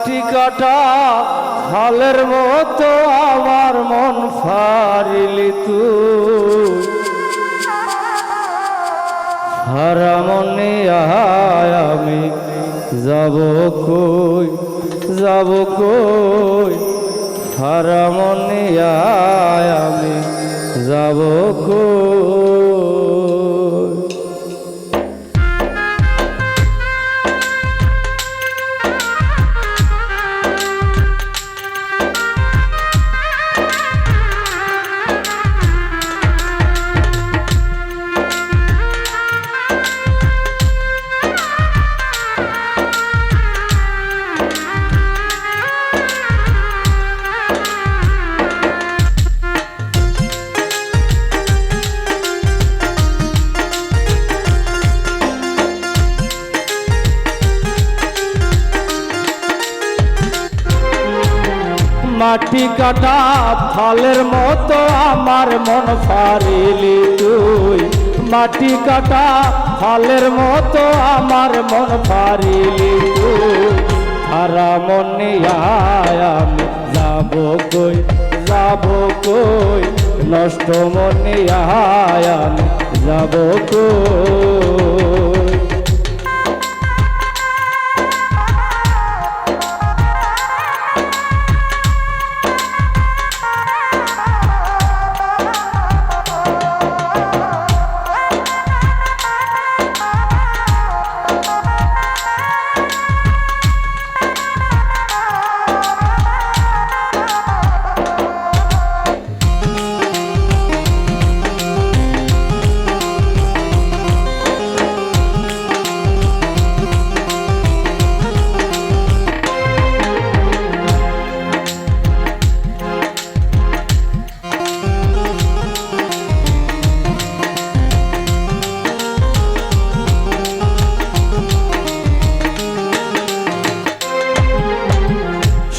টিকাটা হালের মতো আমার মন ফারিলি তুই হারা মনে আমি যাব কই হারা মনে আমি যাব কই। মাটি কাটা ফলের মতো আমার মন ফারিলি তুই মাটি কাটা ফলের মতো আমার মন ফারিলি তুই হারা মনে আমি যাব কই নষ্ট মনে আমি যাব কই।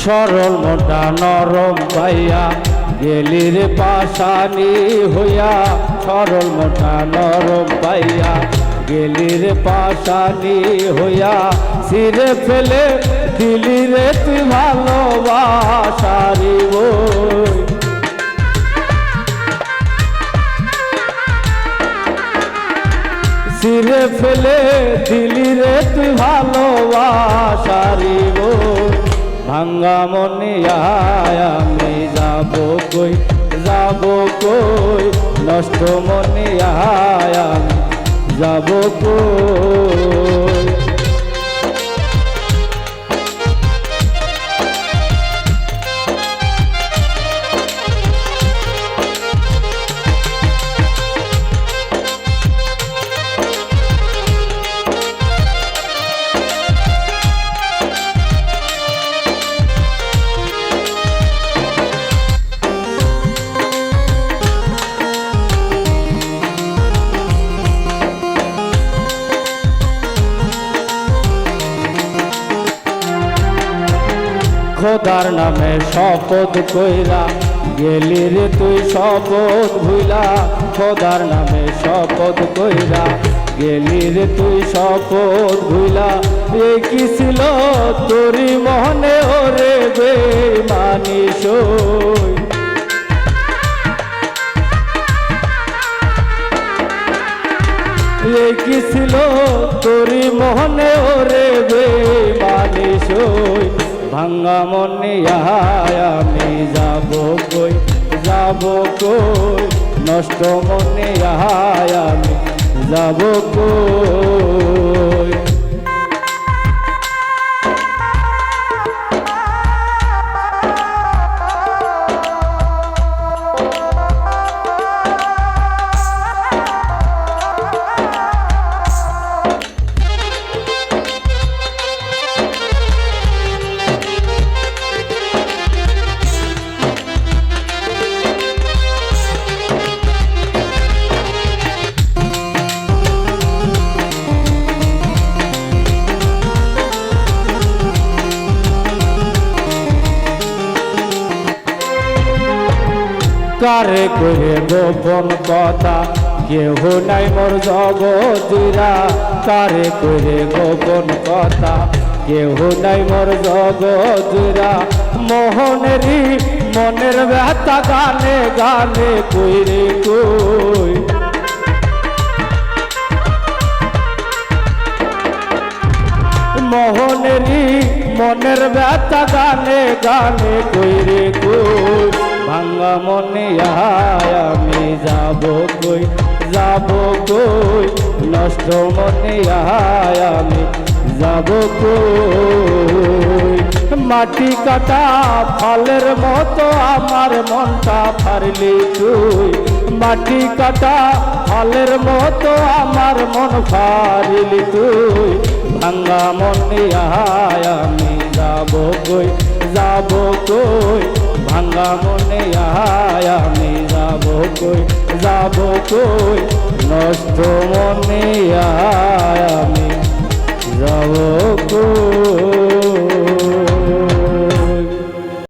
সরল মোটা নরম পাইয়া গেলি রে পাশানি হইয়া সরল মোটা নরম পাইয়া গেলি রে পাশানি হইয়া ছিঁড়ে ফেলে দিলি রে তুই ভালোবাসারি বই ছিঁড়ে ফেলে দিলি রে তুই ভালোবাসারি বই ভাঙ্গা মনে আমি যাব কই নষ্ট মনে আমি যাব কই। খোদার নামে শপথ কইরা গেলি রে তুই শপথ ভুইলা খোদার নামে শপথ কইরা গেলি রে তুই শপথ ভুইলা এ কি ছিল তোরি মনে ওরে বেঈমানি সই এ কি ছিল তোরি মনে ওরে বেঈমানি সই ভাঙ্গা মনে আমি যাব কই নষ্ট মনে আমি যাব কই। কারে কহে গোপন কথা কেহ নাই মোর জগৎ জুড়া কারে কহে গোপন কথা কেহ নাই মোর জগজুরা মোহনেরই মনের ব্যথা গানে গানে কই রে কই মোহনেরই মনের ব্যথা গানে গানে কই রে কই ভাঙ্গা মনে আয় আমি যাব কই নষ্ট মনে আয় আমি যাব কই মাটি কাটা ফলের মতো আমার মনটা ফারলি তুই মাটি কাটা ফলের মতো আমার মন ফারলি তুই ভাঙ্গা মনে আয় আমি যাব কই ভাঙ্গা মনে আয় আমি যাব কই নষ্ট মনে আয় আমি যাব কই